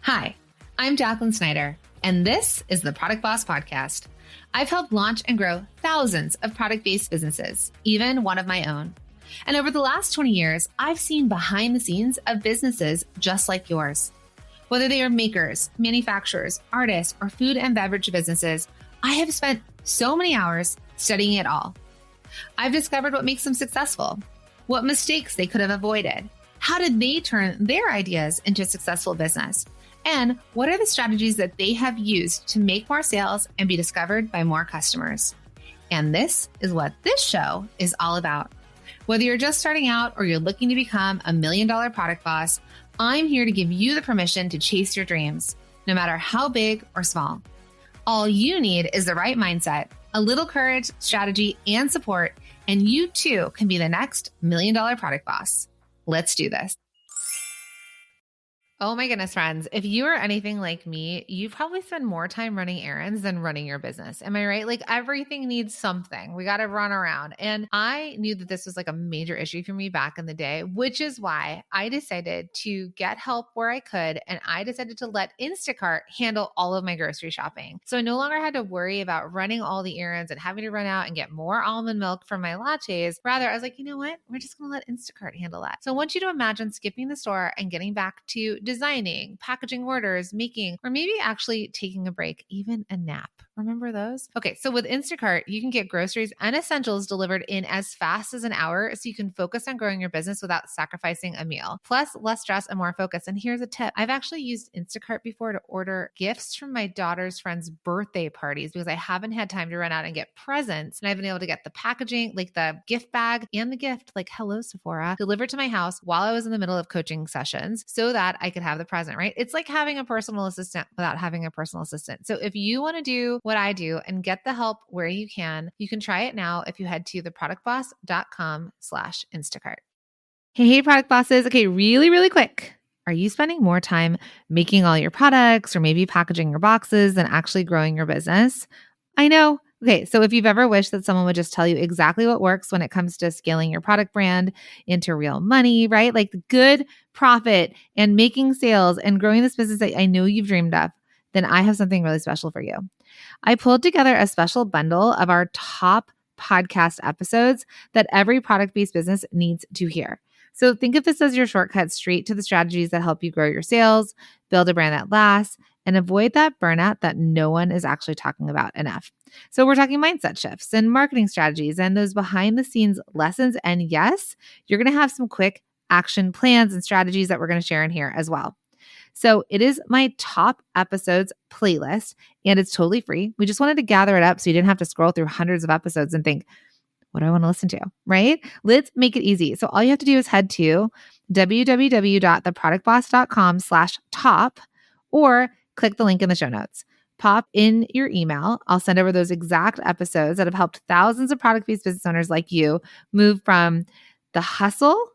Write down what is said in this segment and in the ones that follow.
Hi, I'm Jacqueline Snyder, and this is the Product Boss Podcast. I've helped launch and grow thousands of product-based businesses, even one of my own. And over the last 20 years, I've seen behind the scenes of businesses just like yours. Whether they are makers, manufacturers, artists, or food and beverage businesses, I have spent so many hours studying it all. I've discovered what makes them successful, what mistakes they could have avoided, how did they turn their ideas into a successful business, and what are the strategies that they have used to make more sales and be discovered by more customers. And this is what this show is all about. Whether you're just starting out or you're looking to become $1 million product boss, I'm here to give you the permission to chase your dreams, no matter how big or small. All you need is the right mindset, a little courage, strategy, and support, and you too can be the next $1 million product boss. Let's do this. Oh my goodness, friends. If you are anything like me, you probably spend more time running errands than running your business. Am I right? Like everything needs something. We got to run around. And I knew that this was like a major issue for me back in the day, which is why I decided to get help where I could. And I decided to let Instacart handle all of my grocery shopping. So I no longer had to worry about running all the errands and having to run out and get more almond milk for my lattes. Rather, I was like, you know what? We're just going to let Instacart handle that. So I want you to imagine skipping the store and getting back to designing, packaging orders, making, or maybe actually taking a break, even a nap. Remember those? Okay, so with Instacart, you can get groceries and essentials delivered in as fast as an hour so you can focus on growing your business without sacrificing a meal. Plus, less stress and more focus. And here's a tip. I've actually used Instacart before to order gifts from my daughter's friends' birthday parties because I haven't had time to run out and get presents. And I've been able to get the packaging, like the gift bag and the gift, like hello Sephora, delivered to my house while I was in the middle of coaching sessions so that I could have the present, right? It's like having a personal assistant without having a personal assistant. So if you want to do what I do and get the help where you can try it now if you head to theproductboss.com/Instacart. Hey, product bosses. Okay, really quick. Are you spending more time making all your products or maybe packaging your boxes than actually growing your business? I know. Okay, so if you've ever wished that someone would just tell you exactly what works when it comes to scaling your product brand into real money, right? Like the good profit and making sales and growing this business that I know you've dreamed of, then I have something really special for you. I pulled together a special bundle of our top podcast episodes that every product-based business needs to hear. So think of this as your shortcut straight to the strategies that help you grow your sales, build a brand that lasts, and avoid that burnout that no one is actually talking about enough. So we're talking mindset shifts and marketing strategies and those behind the scenes lessons. And yes, you're going to have some quick action plans and strategies that we're going to share in here as well. So it is my top episodes playlist and it's totally free. We just wanted to gather it up so you didn't have to scroll through hundreds of episodes and think, what do I want to listen to, right? Let's make it easy. So all you have to do is head to www.theproductboss.com/top or click the link in the show notes. Pop in your email. I'll send over those exact episodes that have helped thousands of product-based business owners like you move from the hustle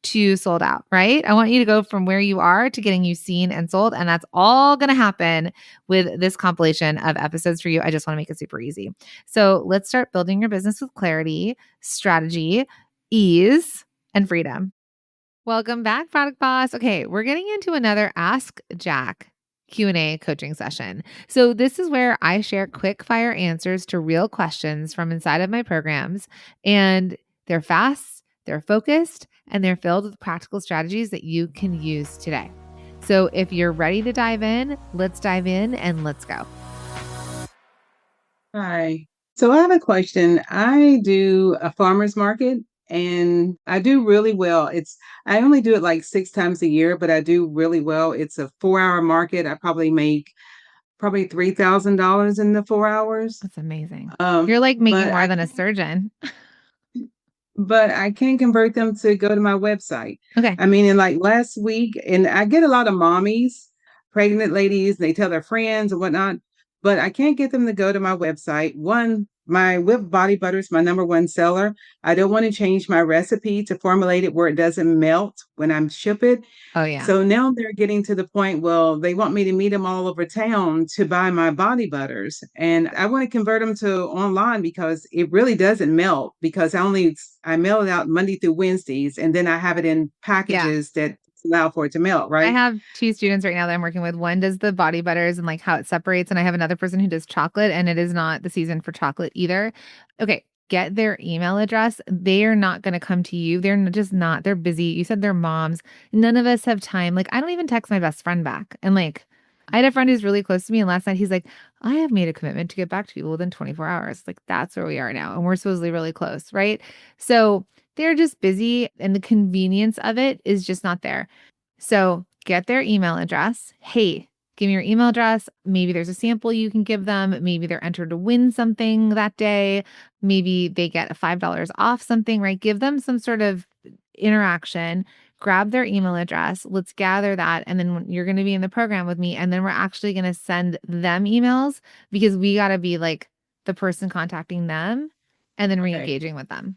to sold out, right? I want you to go from where you are to getting you seen and sold. And that's all going to happen with this compilation of episodes for you. I just want to make it super easy. So let's start building your business with clarity, strategy, ease, and freedom. Welcome back, Product Boss. Okay, we're getting into another Ask Jacq Q&A coaching session. So this is where I share quick fire answers to real questions from inside of my programs. And they're fast, they're focused, and they're filled with practical strategies that you can use today. So if you're ready to dive in, let's dive in and let's go. Hi. So I have a question. I do a farmer's market and I do really well. I only do it like 6 times a year, but I do really well. It's a 4-hour market. I probably make $3,000 in the 4 hours. That's amazing. You're like making more than a surgeon. But I can convert them to go to my website. Okay. I mean, in like last week, and I get a lot of mommies, pregnant ladies, they tell their friends and whatnot, but I can't get them to go to my website. One, my whipped body butter is my number one seller. I don't want to change my recipe to formulate it where it doesn't melt when I ship it. Oh, yeah. So now they're getting to the point, well, they want me to meet them all over town to buy my body butters. And I want to convert them to online because it really doesn't melt because I mail it out Monday through Wednesdays. And then I have it in packages that allow for it to melt, I right? have 2 students right now that I'm working with. One does the body butters and like how it separates, and I have another person who does chocolate, and it is not the season for chocolate either. Okay, get their email address. They are not gonna come to you. Just not. They're busy. You said they're moms. None of us have time. Like, I don't even text my best friend back. And like, I had a friend who's really close to me, and last night he's like, "I have made a commitment to get back to you within 24 hours." Like, that's where we are now, and we're supposedly really close, right? So, they're just busy, and the convenience of it is just not there. So get their email address. Hey, give me your email address. Maybe there's a sample you can give them. Maybe they're entered to win something that day. Maybe they get a $5 off something, right? Give them some sort of interaction. Grab their email address. Let's gather that. And then you're going to be in the program with me. And then we're actually going to send them emails because we got to be like the person contacting them and then Okay. re-engaging with them.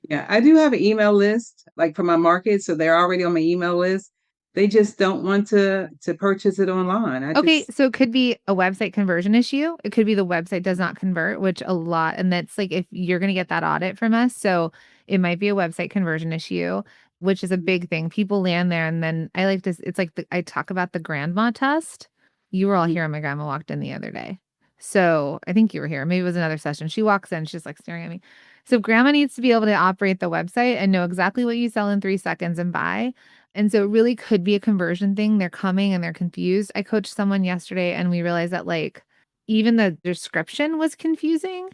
Yeah, I do have an email list, like for my market, so they're already on my email list. They just don't want to purchase it online. Okay, so it could be a website conversion issue. It could be the website does not convert, which a lot, and that's like if you're going to get that audit from us. So it might be a website conversion issue, which is a big thing. People land there, and then I like this. It's like I talk about the grandma test. You were all here, and my grandma walked in the other day. So I think you were here. Maybe it was another session. She walks in, she's like staring at me. So grandma needs to be able to operate the website and know exactly what you sell in 3 seconds and buy. And so it really could be a conversion thing. They're coming and they're confused. I coached someone yesterday and we realized that like even the description was confusing.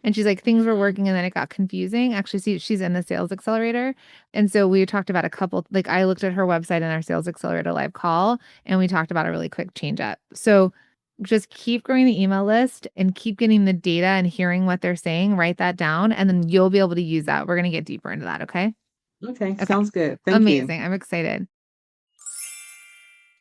And she's like, things were working and then it got confusing. Actually, see, she's in the sales accelerator. And so we talked about a couple, like I looked at her website in our sales accelerator live call and we talked about a really quick change up. So just keep growing the email list and keep getting the data and hearing what they're saying. Write that down and then you'll be able to use that. We're going to get deeper into that. Okay. Okay, Okay. sounds good. Thank you. Amazing. I'm excited.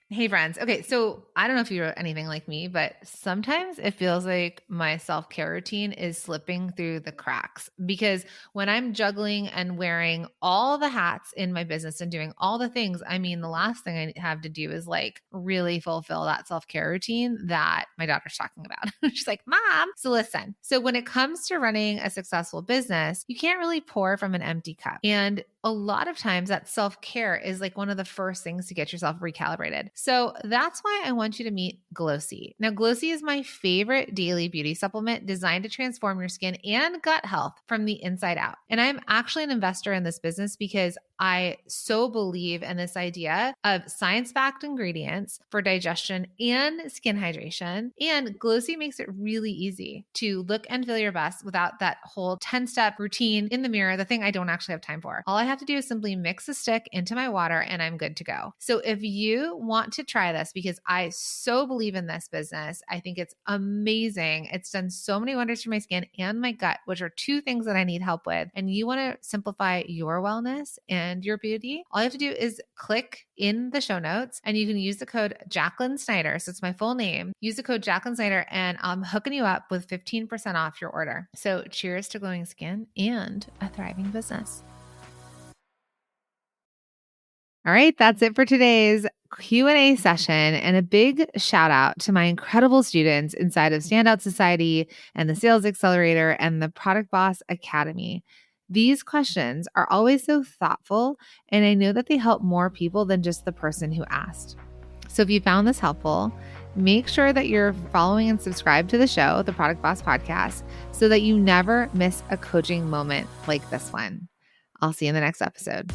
Hey, friends. Okay, so I don't know if you're anything like me, but sometimes it feels like my self-care routine is slipping through the cracks because when I'm juggling and wearing all the hats in my business and doing all the things, I mean, the last thing I have to do is like really fulfill that self-care routine that my daughter's talking about. She's like, Mom. So listen, so when it comes to running a successful business, you can't really pour from an empty cup. And a lot of times that self-care is like one of the first things to get yourself recalibrated. So that's why I want you to meet Gloci. Now, Gloci is my favorite daily beauty supplement designed to transform your skin and gut health from the inside out. And I'm actually an investor in this business because I so believe in this idea of science-backed ingredients for digestion and skin hydration. And Gloci makes it really easy to look and feel your best without that whole 10-step routine in the mirror, the thing I don't actually have time for. All I have to do is simply mix a stick into my water and I'm good to go. So if you want to try this, because I so believe in this business, I think it's amazing. It's done so many wonders for my skin and my gut, which are two things that I need help with. And you want to simplify your wellness and your beauty, all you have to do is click in the show notes and you can use the code Jacqueline Snyder. So it's my full name. Use the code Jacqueline Snyder and I'm hooking you up with 15% off your order. So cheers to glowing skin and a thriving business. All right, that's it for today's Q&A session, and a big shout out to my incredible students inside of Standout Society and the Sales Accelerator and the Product Boss Academy. These questions are always so thoughtful, and I know that they help more people than just the person who asked. So if you found this helpful, make sure that you're following and subscribed to the show, the Product Boss Podcast, so that you never miss a coaching moment like this one. I'll see you in the next episode.